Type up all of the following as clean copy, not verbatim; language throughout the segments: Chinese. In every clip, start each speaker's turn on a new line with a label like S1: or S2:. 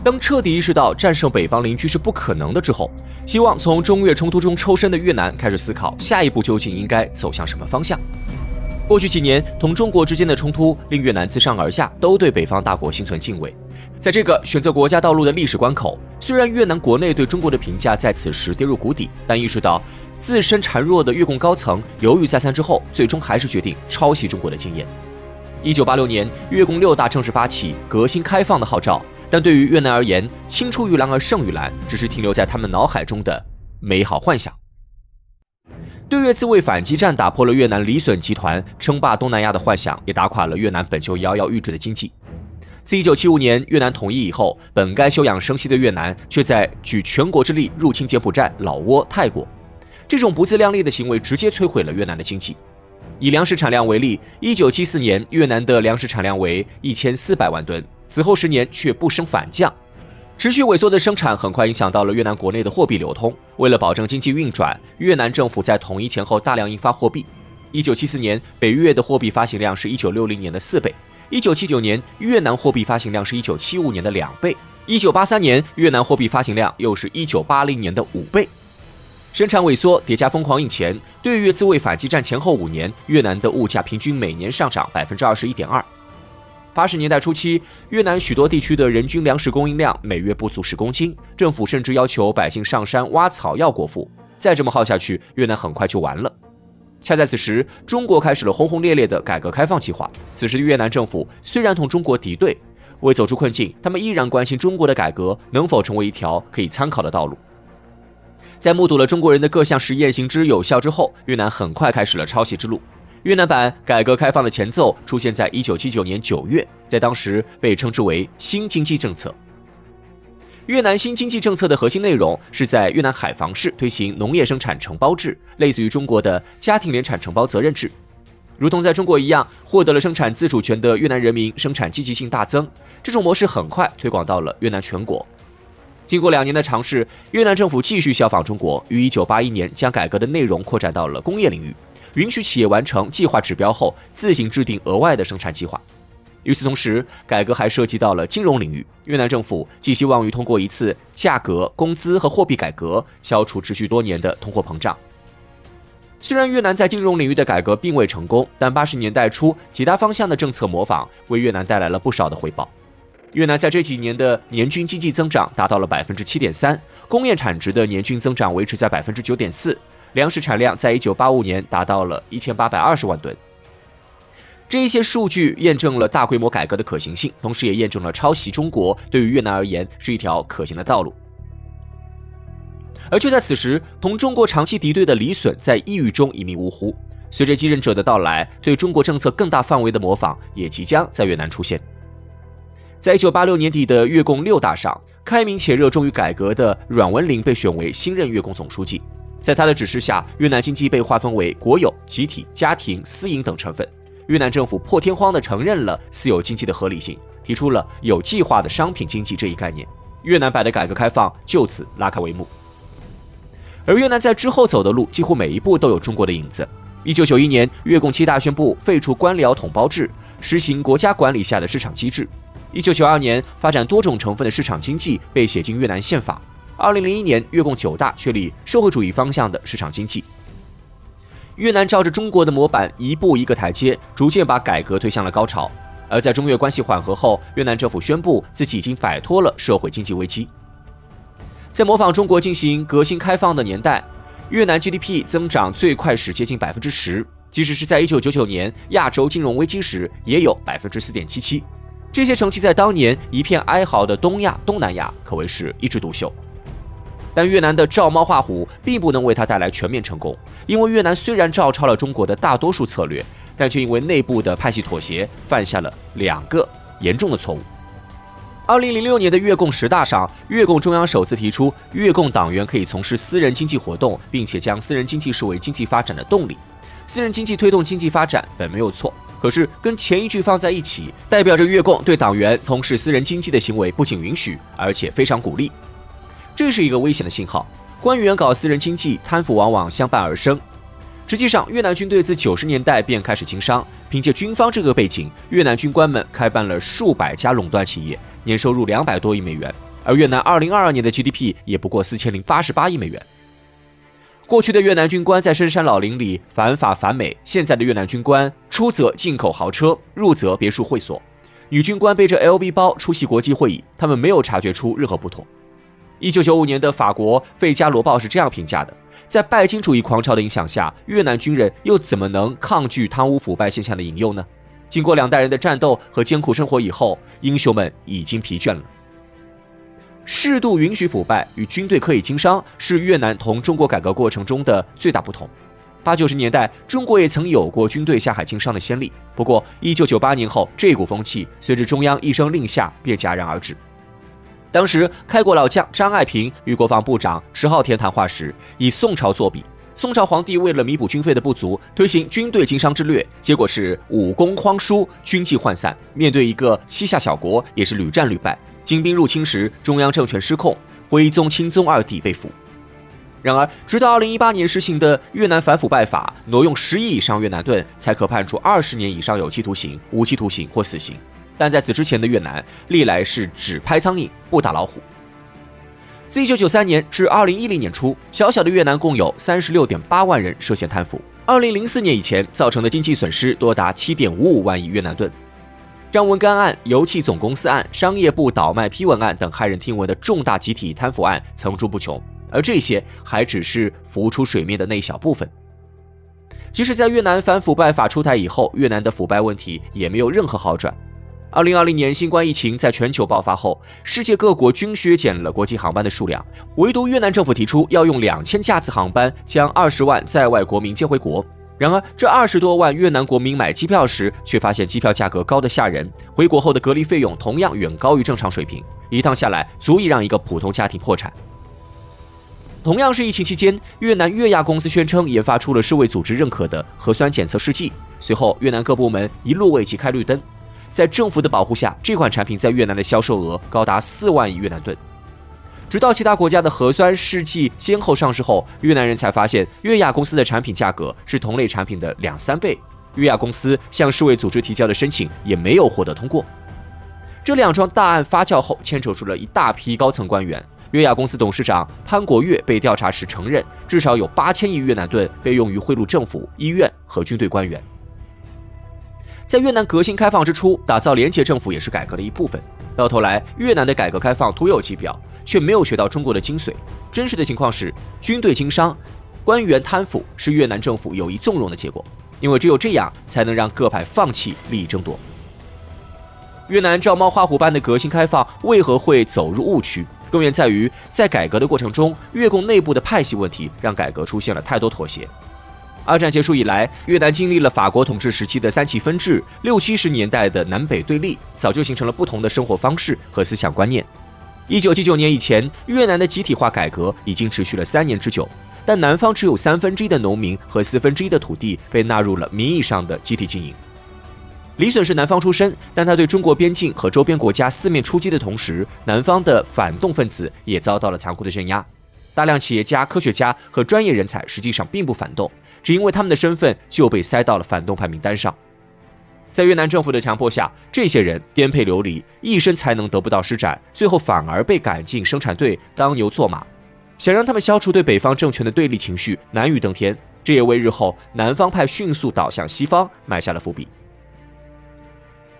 S1: 当彻底意识到战胜北方邻居是不可能的之后，希望从中越冲突中抽身的越南开始思考下一步究竟应该走向什么方向。过去几年，同中国之间的冲突令越南自上而下都对北方大国心存敬畏。在这个选择国家道路的历史关口，虽然越南国内对中国的评价在此时跌入谷底，但意识到自身孱弱的越共高层犹豫再三之后，最终还是决定抄袭中国的经验。1986年，越共6大正式发起革新开放的号召，但对于越南而言，青出于蓝而胜于蓝只是停留在他们脑海中的美好幻想。对越自卫反击战打破了越南李隼集团称霸东南亚的幻想，也打垮了越南本就摇摇欲坠的经济。自1975年越南统一以后，本该休养生息的越南却在举全国之力入侵柬埔寨、老挝、泰国，这种不自量力的行为直接摧毁了越南的经济。以粮食产量为例，1974年越南的粮食产量为1400万吨，此后10年却不升反降。持续萎缩的生产很快影响到了越南国内的货币流通。为了保证经济运转，越南政府在统一前后大量印发货币。1974年，北越的货币发行量是1960年的4倍；1979年，越南货币发行量是1975年的2倍；1983年，越南货币发行量又是1980年的5倍。生产萎缩叠加疯狂印钱，对越自卫反击战前后5年，越南的物价平均每年上涨21.2%。80年代初期，越南许多地区的人均粮食供应量每月不足10公斤，政府甚至要求百姓上山挖草药果腹。再这么耗下去，越南很快就完了。恰在此时，中国开始了轰轰烈烈的改革开放计划。此时的越南政府虽然同中国敌对，为走出困境，他们依然关心中国的改革能否成为一条可以参考的道路。在目睹了中国人的各项实验行之有效之后，越南很快开始了抄袭之路。越南版改革开放的前奏出现在1979年9月，在当时被称之为新经济政策。越南新经济政策的核心内容是在越南海防市推行农业生产承包制，类似于中国的家庭联产承包责任制。如同在中国一样，获得了生产自主权的越南人民生产积极性大增，这种模式很快推广到了越南全国。经过2年的尝试，越南政府继续效仿中国，于1981年将改革的内容扩展到了工业领域，允许企业完成计划指标后自行制定额外的生产计划。与此同时，改革还涉及到了金融领域。越南政府寄希望于通过一次价格、工资和货币改革，消除持续多年的通货膨胀。虽然越南在金融领域的改革并未成功，但80年代初几大方向的政策模仿为越南带来了不少的回报。越南在这几年的年均经济增长达到了 7.3%， 工业产值的年均增长维持在 9.4%， 粮食产量在1985年达到了1820万吨。这一些数据验证了大规模改革的可行性，同时也验证了抄袭中国对于越南而言是一条可行的道路。而就在此时，同中国长期敌对的李隼在抑郁中一命呜呼。随着继任者的到来，对中国政策更大范围的模仿也即将在越南出现。在1986年底的越共6大上，开明且热衷于改革的阮文林被选为新任越共总书记。在他的指示下，越南经济被划分为国有、集体、家庭、私营等成分。越南政府破天荒地承认了私有经济的合理性，提出了有计划的商品经济这一概念。越南版的改革开放就此拉开帷幕。而越南在之后走的路，几乎每一步都有中国的影子。1991年，越共7大宣布废除官僚统包制，实行国家管理下的市场机制。1992年，发展多种成分的市场经济被写进越南宪法。2001年，越共9大确立社会主义方向的市场经济。越南照着中国的模板，一步一个台阶，逐渐把改革推向了高潮。而在中越关系缓和后，越南政府宣布自己已经摆脱了社会经济危机。在模仿中国进行革新开放的年代，越南 GDP 增长最快时接近 10%， 即使是在1999年亚洲金融危机时，也有 4.77%。这些成绩在当年一片哀嚎的东亚、东南亚可谓是一枝独秀。但越南的照猫画虎并不能为它带来全面成功，因为越南虽然照抄了中国的大多数策略，但却因为内部的派系妥协，犯下了2个严重的错误。2006年的越共10大上，越共中央首次提出，越共党员可以从事私人经济活动，并且将私人经济视为经济发展的动力。私人经济推动经济发展本没有错，可是跟前一句放在一起，代表着越共对党员从事私人经济的行为不仅允许，而且非常鼓励。这是一个危险的信号，官员搞私人经济，贪腐往往相伴而生。实际上，越南军队自90年代便开始经商，凭借军方这个背景，越南军官们开办了数百家垄断企业，年收入200多亿美元。而越南2022年的 GDP 也不过4088亿美元。过去的越南军官在深山老林里反法反美，现在的越南军官出则进口豪车，入则别墅会所，女军官背着 LV 包出席国际会议，他们没有察觉出任何不同。1995年的法国《费加罗报》是这样评价的：在拜金主义狂潮的影响下，越南军人又怎么能抗拒贪污腐败现象的引诱呢？经过2代人的战斗和艰苦生活以后，英雄们已经疲倦了。适度允许腐败与军队可以经商，是越南同中国改革过程中的最大不同。80、90年代，中国也曾有过军队下海经商的先例，不过1998年后，这股风气随着中央一声令下便戛然而止。当时开国老将张爱萍与国防部长迟浩田谈话时，以宋朝作比。宋朝皇帝为了弥补军费的不足，推行军队经商之略，结果是武功荒疏，军纪涣散。面对一个西夏小国，也是屡战屡败。金兵入侵时，中央政权失控，徽宗、钦宗二帝被俘。然而，直到2018年实行的越南反腐败法，挪用10亿以上越南盾，才可判处20年以上有期徒刑、无期徒刑或死刑。但在此之前的越南，历来是只拍苍蝇不打老虎。自1993年至2010年初，小小的越南共有36.8万人涉嫌贪腐。2004年以前造成的经济损失多达7.55万亿越南盾。张文干案、油气总公司案、商业部倒卖批文案等骇人听闻的重大集体贪腐案层出不穷，而这些还只是浮出水面的那一小部分。即使在越南反腐败法出台以后，越南的腐败问题也没有任何好转。2020年新冠疫情在全球爆发后，世界各国均削减了国际航班的数量，唯独越南政府提出要用2000架次航班将20万在外国民接回国。然而，这20多万越南国民买机票时，却发现机票价格高得吓人，回国后的隔离费用同样远高于正常水平，一趟下来足以让一个普通家庭破产。同样是疫情期间，越南越亚公司宣称研发出了世卫组织认可的核酸检测试剂，随后越南各部门一路为其开绿灯。在政府的保护下，这款产品在越南的销售额高达4万亿越南盾。直到其他国家的核酸试剂先后上市后，越南人才发现越亚公司的产品价格是同类产品的2、3倍。越亚公司向世卫组织提交的申请也没有获得通过。这2桩大案发酵后，牵扯出了一大批高层官员。越亚公司董事长潘国岳被调查时承认，至少有8000亿越南盾被用于贿赂政府、医院和军队官员。在越南革新开放之初，打造廉洁政府也是改革的一部分。到头来，越南的改革开放徒有其表，却没有学到中国的精髓。真实的情况是，军队经商、官员贪腐是越南政府有意纵容的结果，因为只有这样才能让各派放弃利益争夺。越南照猫画虎般的革新开放为何会走入误区？根源在于，在改革的过程中，越共内部的派系问题让改革出现了太多妥协。二战结束以来，越南经历了法国统治时期的3旗分治，60、70年代的南北对立，早就形成了不同的生活方式和思想观念。1979年以前，越南的集体化改革已经持续了3年之久，但南方只有1/3的农民和1/4的土地被纳入了名义上的集体经营。李隼是南方出身，但他对中国边境和周边国家四面出击的同时，南方的反动分子也遭到了残酷的镇压。大量企业家、科学家和专业人才实际上并不反动，只因为他们的身份就被塞到了反动派名单上。在越南政府的强迫下，这些人颠沛流离，一身才能得不到施展，最后反而被赶进生产队当牛做马。想让他们消除对北方政权的对立情绪，难于登天。这也为日后南方派迅速倒向西方埋下了伏笔。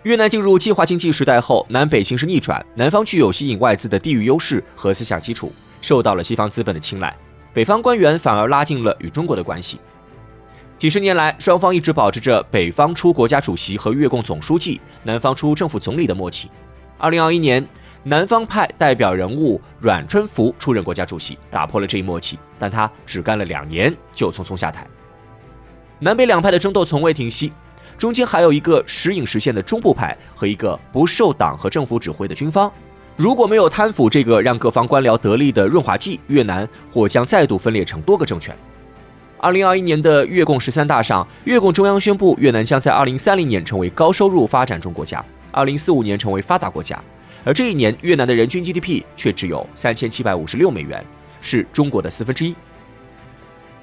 S1: 越南进入计划经济时代后，南北形势逆转，南方具有吸引外资的地域优势和思想基础，受到了西方资本的青睐，北方官员反而拉近了与中国的关系。几十年来，双方一直保持着北方出国家主席和越共总书记，南方出政府总理的默契。2021年，南方派代表人物阮春福出任国家主席，打破了这一默契，但他只干了2年就匆匆下台。南北两派的争斗从未停息，中间还有一个时隐时现的中部派和一个不受党和政府指挥的军方。如果没有贪腐这个让各方官僚得利的润滑剂，越南或将再度分裂成多个政权。2021年的越共13大上，越共中央宣布越南将在2030年成为高收入发展中国家，2045年成为发达国家。而这一年，越南的人均 GDP 却只有3756美元，是中国的1/4。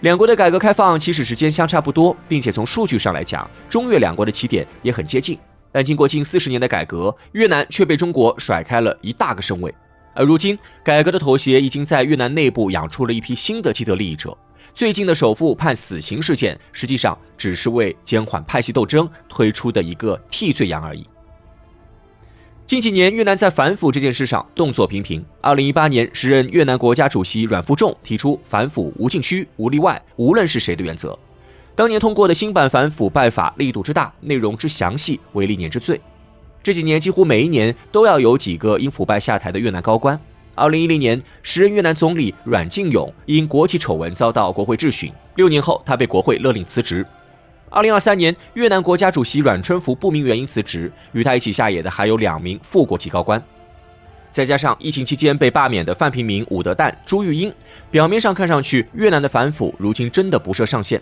S1: 两国的改革开放起始时间相差不多，并且从数据上来讲，中越两国的起点也很接近。但经过近40年的改革，越南却被中国甩开了一大个身位。而如今，改革的妥协已经在越南内部养出了一批新的既得利益者。最近的首富判死刑事件，实际上只是为减缓派系斗争推出的一个替罪羊而已。近几年，越南在反腐这件事上动作频频。2018年，时任越南国家主席阮富仲提出反腐无禁区、无例外，无论是谁的原则。当年通过的新版反腐败法力度之大，内容之详细，为历年之最。这几年几乎每一年都要有几个因腐败下台的越南高官。2010年，时任越南总理阮敬勇因国企丑闻遭到国会质询，6年后他被国会勒令辞职。2023年，越南国家主席阮春福不明原因辞职，与他一起下野的还有2名副国级高官。再加上疫情期间被罢免的范平明、武德旦、朱玉英，表面上看上去越南的反腐如今真的不设上限。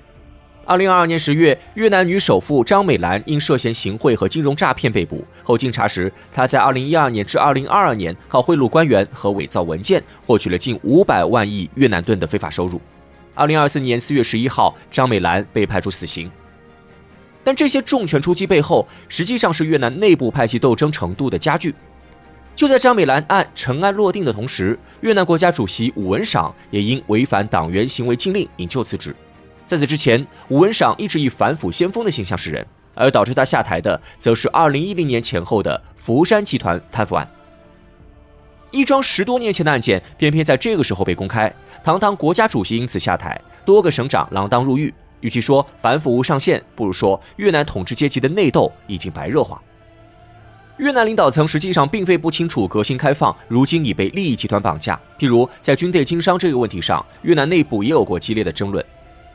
S1: 2022年10月，越南女首富张美兰因涉嫌行贿和金融诈骗被捕后，经查实，她在2012年至2022年靠贿赂官员和伪造文件，获取了近500万亿越南盾的非法收入。2024年4月11号，张美兰被判处死刑。但这些重拳出击背后，实际上是越南内部派系斗争程度的加剧。就在张美兰案尘埃落定的同时，越南国家主席武文赏也因违反党员行为禁令引咎辞职。在此之前，武文赏一直以反腐先锋的形象示人，而导致他下台的，则是2010年前后的福山集团贪腐案。一桩10多年前的案件，偏偏在这个时候被公开，堂堂国家主席因此下台，多个省长锒铛入狱。与其说反腐无上限，不如说越南统治阶级的内斗已经白热化。越南领导层实际上并非不清楚革新开放如今已被利益集团绑架，譬如在军队经商这个问题上，越南内部也有过激烈的争论。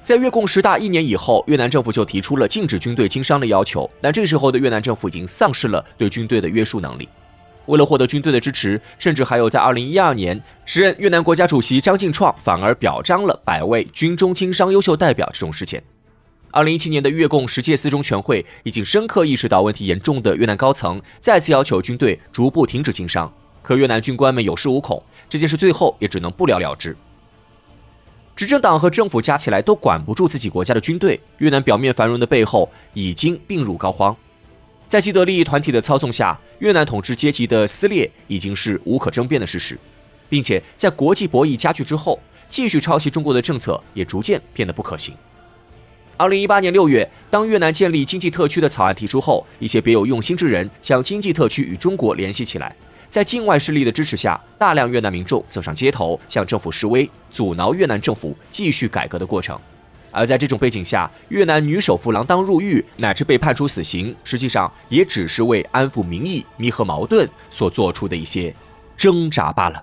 S1: 在越共10大1年以后，越南政府就提出了禁止军队经商的要求，但这时候的越南政府已经丧失了对军队的约束能力。为了获得军队的支持，甚至还有在2012年，时任越南国家主席张晋创反而表彰了100位军中经商优秀代表这种事件。2017年的越共10届4中全会已经深刻意识到问题严重的越南高层再次要求军队逐步停止经商，可越南军官们有恃无恐，这件事最后也只能不了了之。执政党和政府加起来都管不住自己国家的军队，越南表面繁荣的背后已经病入膏肓。在既得利益团体的操纵下，越南统治阶级的撕裂已经是无可争辩的事实，并且在国际博弈加剧之后，继续抄袭中国的政策也逐渐变得不可行。2018年6月，当越南建立经济特区的草案提出后，一些别有用心之人将经济特区与中国联系起来，在境外势力的支持下，大量越南民众走上街头，向政府示威，阻挠越南政府继续改革的过程。而在这种背景下，越南女首富锒铛入狱乃至被判处死刑，实际上也只是为安抚民意、弥合矛盾所做出的一些挣扎罢了。